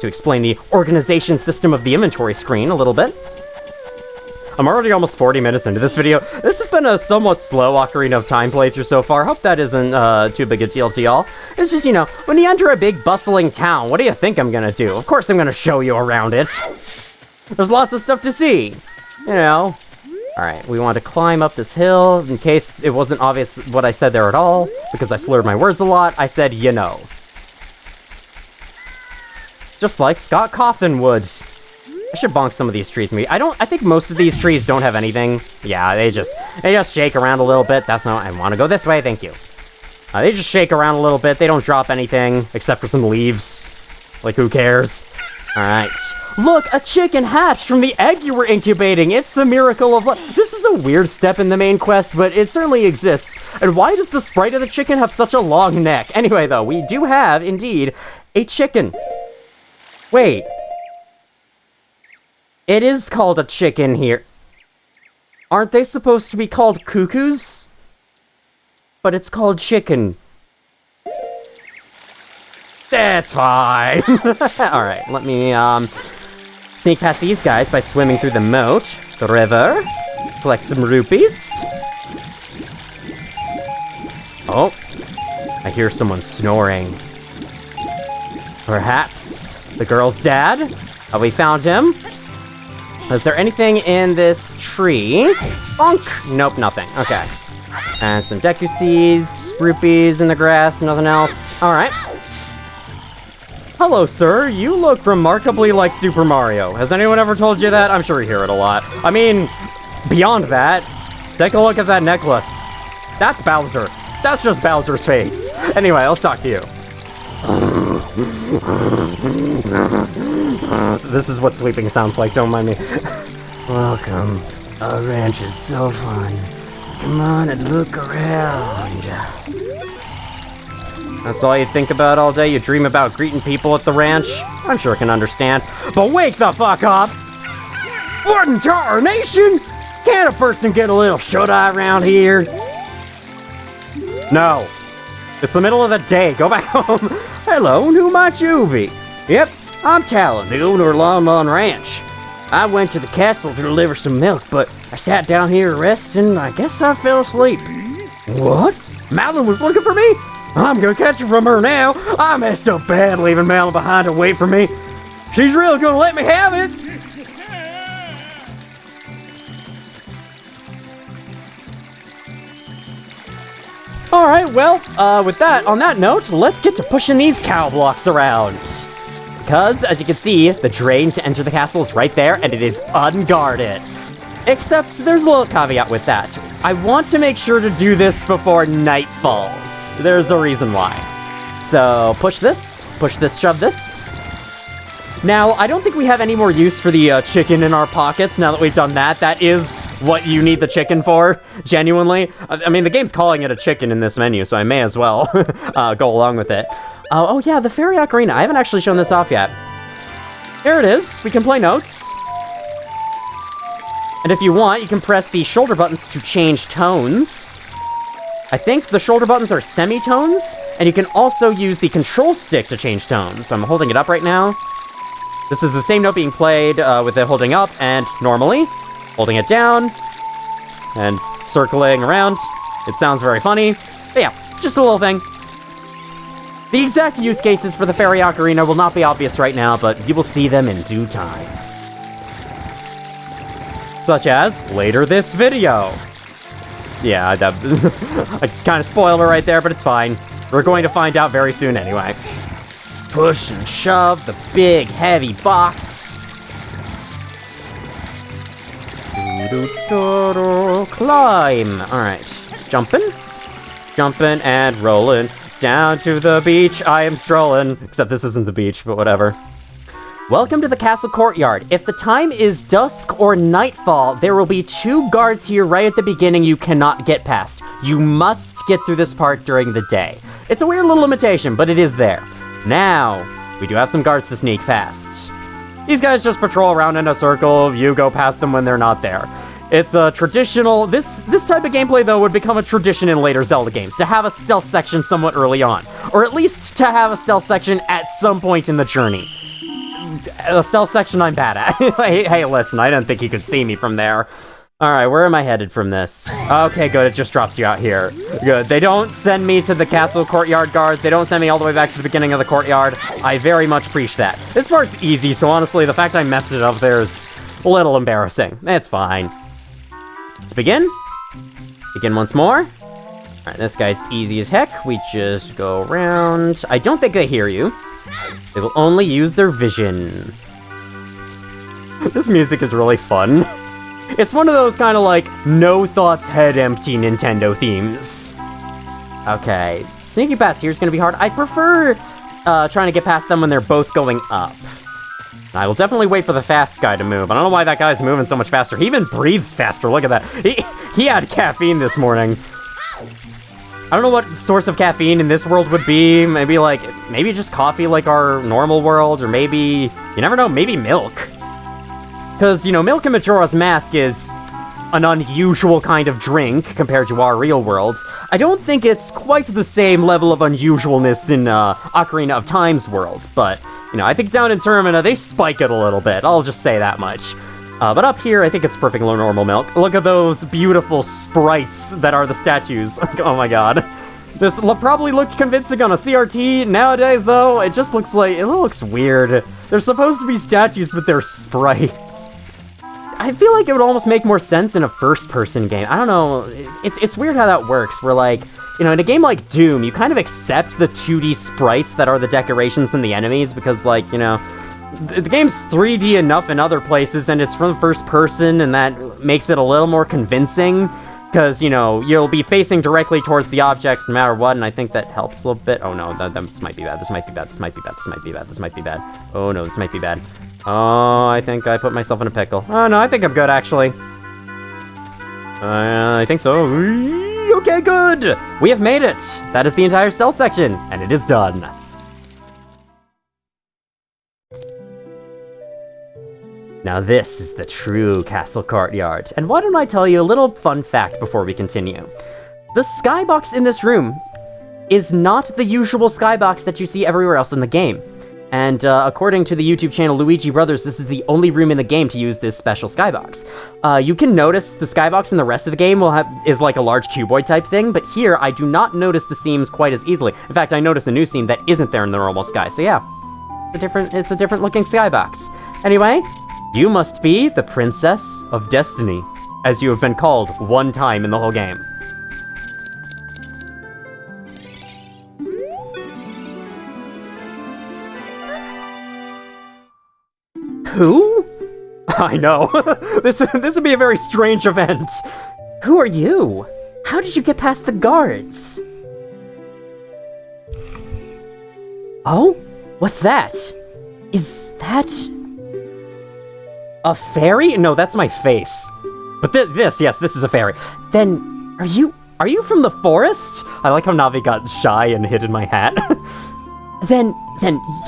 To explain the organization system of the inventory screen a little bit. I'm already almost 40 minutes into this video. This has been a somewhat slow Ocarina of Time playthrough so far. Hope that isn't too big a deal to y'all. It's just, you know, when you enter a big bustling town, what do you think I'm gonna do? Of course I'm gonna show you around it. There's lots of stuff to see. You know. Alright, we want to climb up this hill. In case it wasn't obvious what I said there at all, because I slurred my words a lot, I said, you know. Just like Scott Coffin would. I should bonk some of these trees. I think most of these trees don't have anything. Yeah, they just shake around a little bit. That's not, I want to go this way, thank you. They just shake around a little bit. They don't drop anything, except for some leaves. Like, who cares? Alright. Look, a chicken hatched from the egg you were incubating. It's the miracle of life. This is a weird step in the main quest, but it certainly exists. And why does the sprite of the chicken have such a long neck? Anyway, though, we do have, indeed, a chicken. Wait. It is called a chicken here. Aren't they supposed to be called cuckoos? But it's called chicken. That's fine. Alright, let me sneak past these guys by swimming through the moat, the river, collect some rupees. Oh, I hear someone snoring. Perhaps the girl's dad? Have we found him? Is there anything in this tree? Bonk! Nope, nothing. Okay. And some Deku seeds, rupees in the grass, nothing else. Alright. Hello, sir. You look remarkably like Super Mario. Has anyone ever told you that? I'm sure you hear it a lot. I mean, beyond that, take a look at that necklace. That's Bowser. That's just Bowser's face. Anyway, let's talk to you. This is what sleeping sounds like, don't mind me. Welcome. Our ranch is so fun. Come on and look around. That's all you think about all day? You dream about greeting people at the ranch? I'm sure I can understand. But wake the fuck up! What in tarnation? Can't a person get a little shut-eye around here? No. It's the middle of the day. Go back home. Hello, and who might you be? Yep, I'm Talon, the owner of Lon Lon Ranch. I went to the castle to deliver some milk, but I sat down here to rest, and I guess I fell asleep. What? Malin was looking for me? I'm gonna catch her from her now. I messed up bad leaving Malin behind to wait for me. She's really gonna let me have it. Alright, well, on that note, let's get to pushing these cow blocks around. Because, as you can see, the drain to enter the castle is right there, and it is unguarded. Except, there's a little caveat with that. I want to make sure to do this before night falls. There's a reason why. So, push this, shove this. Now, I don't think we have any more use for the chicken in our pockets now that we've done that. That is what you need the chicken for, genuinely. I mean, the game's calling it a chicken in this menu, so I may as well go along with it. Oh yeah, the Fairy Ocarina. I haven't actually shown this off yet. Here it is. We can play notes. And if you want, you can press the shoulder buttons to change tones. I think the shoulder buttons are semitones, and you can also use the control stick to change tones. So I'm holding it up right now. This is the same note being played with it holding up and normally, holding it down, and circling around. It sounds very funny. But yeah, just a little thing. The exact use cases for the Fairy Ocarina will not be obvious right now, but you will see them in due time. Such as later this video. Yeah, I kind of spoiled it right there, but it's fine. We're going to find out very soon anyway. Push and shove the big, heavy box. Climb. Alright. Jumping, and rolling. Down to the beach, I am strolling. Except this isn't the beach, but whatever. Welcome to the castle courtyard. If the time is dusk or nightfall, there will be 2 guards here right at the beginning you cannot get past. You must get through this part during the day. It's a weird little limitation, but it is there. Now, we do have some guards to sneak past. These guys just patrol around in a circle, you go past them when they're not there. It's a traditional, this type of gameplay though would become a tradition in later Zelda games, to have a stealth section somewhat early on. Or at least to have a stealth section at some point in the journey. A stealth section I'm bad at. Hey, listen, I didn't think you could see me from there. Alright, where am I headed from this? Okay, good, it just drops you out here. Good, they don't send me to the castle courtyard guards, they don't send me all the way back to the beginning of the courtyard. I very much preach that. This part's easy, so honestly, the fact I messed it up there is a little embarrassing. It's fine. Let's begin. Begin once more. Alright, this guy's easy as heck. We just go around. I don't think they hear you. They will only use their vision. This music is really fun. It's one of those kind of like, no thoughts, head empty Nintendo themes. Okay, sneaking past here is going to be hard. I prefer trying to get past them when they're both going up. I will definitely wait for the fast guy to move. I don't know why that guy's moving so much faster. He even breathes faster, look at that. He had caffeine this morning. I don't know what source of caffeine in this world would be. Maybe just coffee like our normal world, or maybe, you never know, maybe milk. Because, you know, Milk in Majora's Mask is an unusual kind of drink compared to our real world. I don't think it's quite the same level of unusualness in Ocarina of Time's world, but, you know, I think down in Termina, they spike it a little bit. I'll just say that much. But up here, I think it's perfect low normal milk. Look at those beautiful sprites that are the statues. Oh my god. This probably looked convincing on a CRT. Nowadays, though, it just looks like, it looks weird. They're supposed to be statues, but they're sprites. I feel like it would almost make more sense in a first-person game. I don't know, it's weird how that works, where like, you know, in a game like Doom, you kind of accept the 2D sprites that are the decorations and the enemies, because like, you know, the game's 3D enough in other places, and it's from first person, and that makes it a little more convincing, because, you know, you'll be facing directly towards the objects no matter what, and I think that helps a little bit. Oh no, this might be bad, this might be bad, this might be bad, this might be bad, this might be bad. Oh no, this might be bad. Oh, I think I put myself in a pickle. Oh no, I think I'm good, actually. I think so. Okay, good! We have made it! That is the entire stealth section, and it is done. Now this is the true castle courtyard, and why don't I tell you a little fun fact before we continue. The skybox in this room, is not the usual skybox that you see everywhere else in the game. And according to the YouTube channel Luigi Brothers, this is the only room in the game to use this special skybox. You can notice the skybox in the rest of the game is like a large cuboid type thing, but here I do not notice the seams quite as easily. In fact, I notice a new seam that isn't there in the normal sky, so yeah. It's a different looking skybox. Anyway, you must be the Princess of Destiny, as you have been called one time in the whole game. Who? I know. This would be a very strange event. Who are you? How did you get past the guards? Oh? What's that? Is that a fairy? No, that's my face. But this is a fairy. Then, are you from the forest? I like how Navi got shy and hid in my hat. Then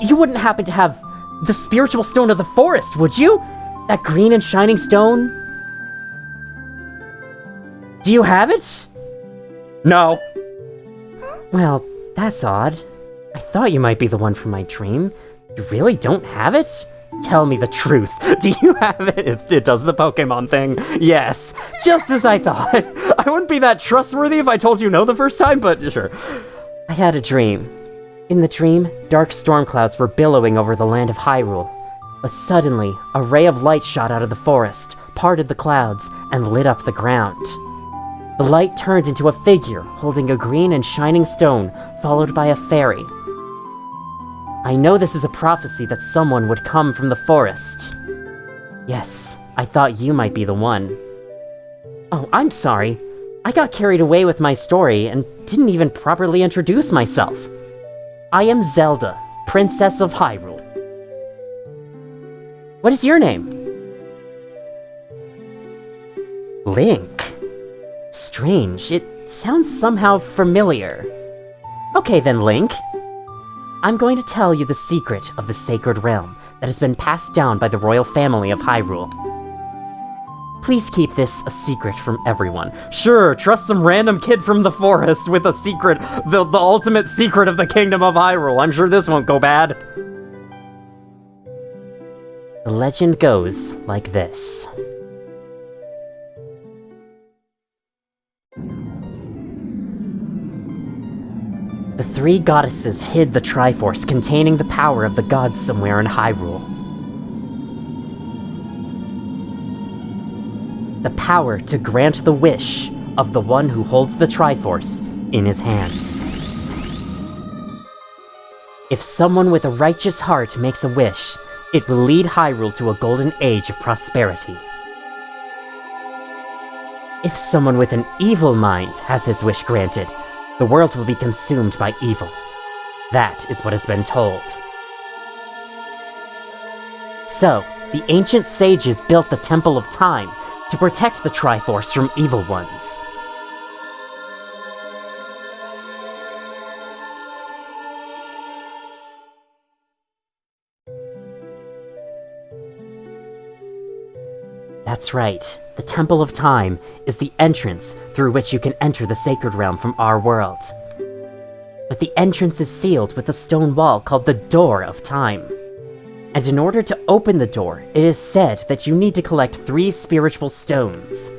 you wouldn't happen to have the spiritual stone of the forest, would you? That green and shining stone? Do you have it? No. Well, that's odd. I thought you might be the one from my dream. You really don't have it? Tell me the truth. Do you have it? It does the Pokemon thing. Yes, just as I thought. I wouldn't be that trustworthy if I told you no the first time, but sure. I had a dream. In the dream, dark storm clouds were billowing over the land of Hyrule. But suddenly, a ray of light shot out of the forest, parted the clouds, and lit up the ground. The light turned into a figure holding a green and shining stone, followed by a fairy. I know this is a prophecy that someone would come from the forest. Yes, I thought you might be the one. Oh, I'm sorry. I got carried away with my story and didn't even properly introduce myself. I am Zelda, Princess of Hyrule. What is your name? Link. Strange, it sounds somehow familiar. Okay then, Link. I'm going to tell you the secret of the Sacred Realm that has been passed down by the royal family of Hyrule. Please keep this a secret from everyone. Sure, trust some random kid from the forest with a secret, the ultimate secret of the Kingdom of Hyrule. I'm sure this won't go bad. The legend goes like this. The three goddesses hid the Triforce containing the power of the gods somewhere in Hyrule. The power to grant the wish of the one who holds the Triforce in his hands. If someone with a righteous heart makes a wish, it will lead Hyrule to a golden age of prosperity. If someone with an evil mind has his wish granted, the world will be consumed by evil. That is what has been told. So, the ancient sages built the Temple of Time to protect the Triforce from evil ones. That's right. The Temple of Time is the entrance through which you can enter the Sacred Realm from our world. But the entrance is sealed with a stone wall called the Door of Time. And in order to open the door, it is said that you need to collect 3 spiritual stones.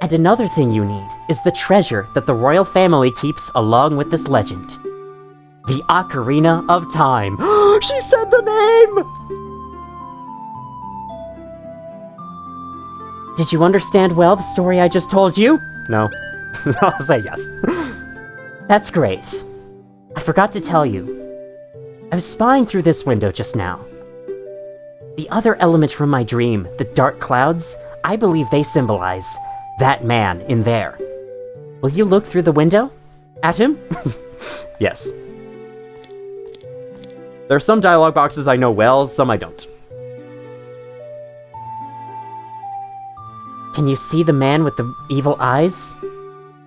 And another thing you need is the treasure that the royal family keeps along with this legend. The Ocarina of Time. She said the name! Did you understand well the story I just told you? No. I'll say yes. That's great. I forgot to tell you. I was spying through this window just now. The other element from my dream, the dark clouds, I believe they symbolize that man in there. Will you look through the window? At him? Yes. There are some dialogue boxes I know well, some I don't. Can you see the man with the evil eyes?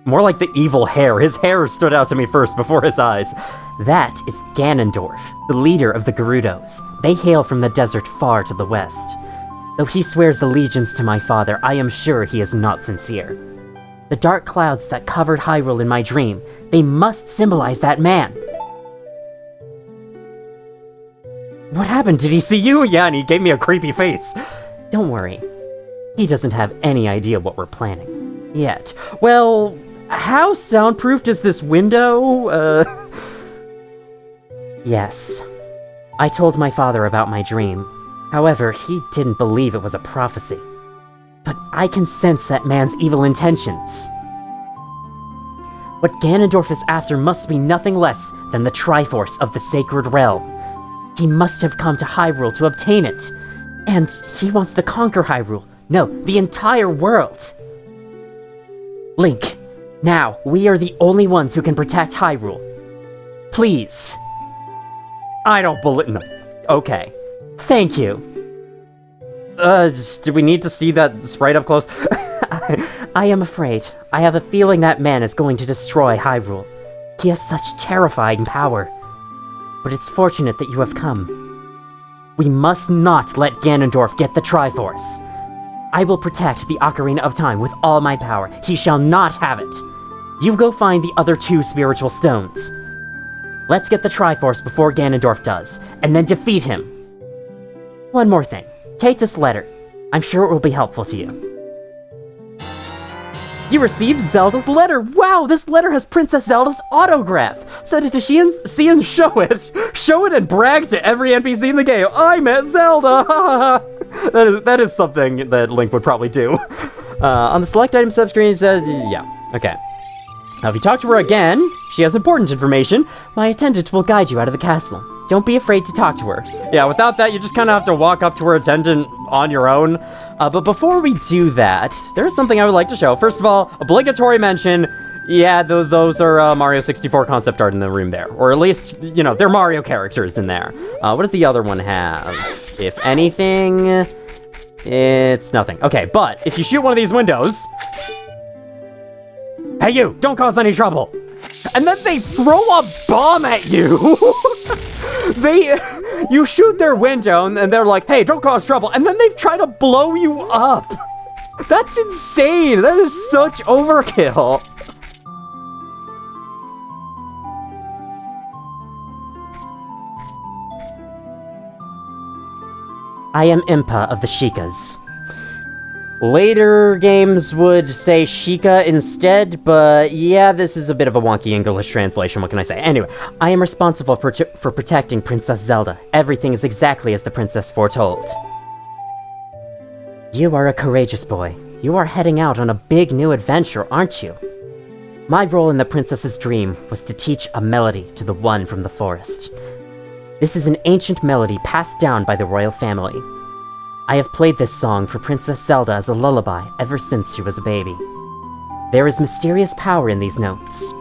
More like the evil hair. His hair stood out to me first before his eyes. That is Ganondorf, the leader of the Gerudos. They hail from the desert far to the west. Though he swears allegiance to my father, I am sure he is not sincere. The dark clouds that covered Hyrule in my dream, they must symbolize that man. What happened? Did he see you? Yeah, and he gave me a creepy face. Don't worry. He doesn't have any idea what we're planning. Yet. Well, how soundproofed is this window? Yes. I told my father about my dream. However, he didn't believe it was a prophecy. But I can sense that man's evil intentions. What Ganondorf is after must be nothing less than the Triforce of the Sacred Realm. He must have come to Hyrule to obtain it. And he wants to conquer Hyrule. No, the entire world. Link, now we are the only ones who can protect Hyrule. Please. I don't believe. No. Okay. Thank you. Do we need to see that sprite up close? I am afraid. I have a feeling that man is going to destroy Hyrule. He has such terrifying power. But it's fortunate that you have come. We must not let Ganondorf get the Triforce. I will protect the Ocarina of Time with all my power. He shall not have it. You go find the other 2 spiritual stones. Let's get the Triforce before Ganondorf does, and then defeat him. One more thing. Take this letter. I'm sure it will be helpful to you. You received Zelda's letter! Wow, this letter has Princess Zelda's autograph! Send it to see and show it! Show it and brag to every NPC in the game! I met Zelda! that is something that Link would probably do. On the select item subscreen it says, yeah, okay. Now if you talk to her again, she has important information. My attendant will guide you out of the castle. Don't be afraid to talk to her. Yeah, without that, you just kind of have to walk up to her attendant on your own. But before we do that, there's something I would like to show. First of all, obligatory mention. Yeah, those are Mario 64 concept art in the room there. Or at least, you know, they're Mario characters in there. What does the other one have? If anything, it's nothing. Okay, but if you shoot one of these windows... Hey you, don't cause any trouble! And then they throw a bomb at you! You shoot their window and they're like, hey, don't cause trouble, and then they try to blow you up! That's insane! That is such overkill! I am Impa of the Sheikahs. Later games would say Sheikah instead, but yeah, this is a bit of a wonky English translation, what can I say? Anyway, I am responsible for protecting Princess Zelda. Everything is exactly as the princess foretold. You are a courageous boy. You are heading out on a big new adventure, aren't you? My role in the princess's dream was to teach a melody to the one from the forest. This is an ancient melody passed down by the royal family. I have played this song for Princess Zelda as a lullaby ever since she was a baby. There is mysterious power in these notes.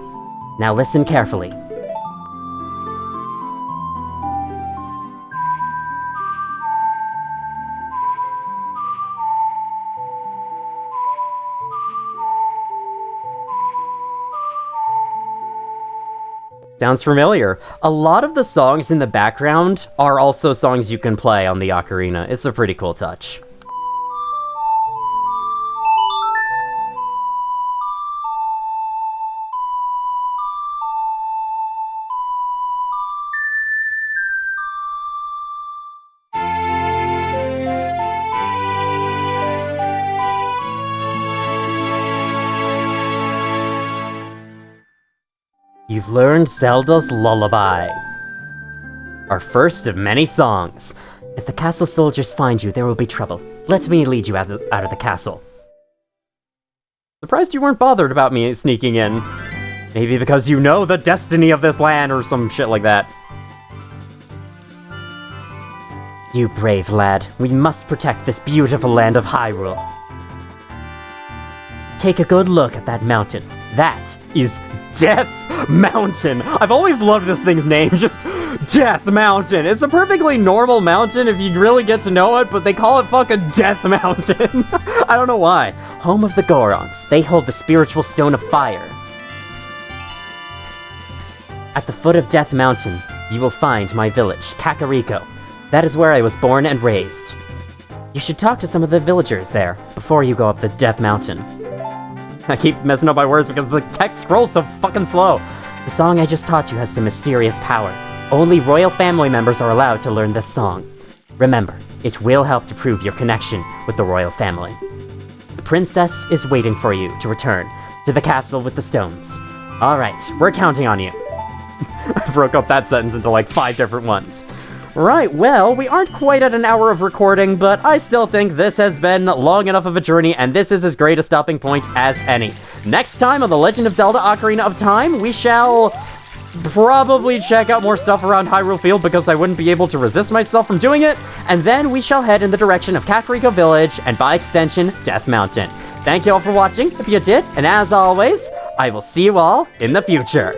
Now listen carefully. Sounds familiar. A lot of the songs in the background are also songs you can play on the Ocarina. It's a pretty cool touch. You've learned Zelda's Lullaby. Our first of many songs. If the castle soldiers find you, there will be trouble. Let me lead you out of the castle. Surprised you weren't bothered about me sneaking in. Maybe because you know the destiny of this land or some shit like that. You brave lad. We must protect this beautiful land of Hyrule. Take a good look at that mountain. That is Death Mountain. I've always loved this thing's name, just Death Mountain. It's a perfectly normal mountain if you really get to know it, but they call it fucking Death Mountain. I don't know why. Home of the Gorons. They hold the spiritual stone of fire. At the foot of Death Mountain, you will find my village, Kakariko. That is where I was born and raised. You should talk to some of the villagers there before you go up the Death Mountain. I keep messing up my words because the text scrolls so fucking slow. The song I just taught you has some mysterious power. Only royal family members are allowed to learn this song. Remember, it will help to prove your connection with the royal family. The princess is waiting for you to return to the castle with the stones. Alright, we're counting on you. I broke up that sentence into like 5 different ones. Right, well, we aren't quite at an hour of recording, but I still think this has been long enough of a journey, and this is as great a stopping point as any. Next time on The Legend of Zelda Ocarina of Time, we shall probably check out more stuff around Hyrule Field because I wouldn't be able to resist myself from doing it, and then we shall head in the direction of Kakariko Village, and by extension, Death Mountain. Thank you all for watching, if you did, and as always, I will see you all in the future.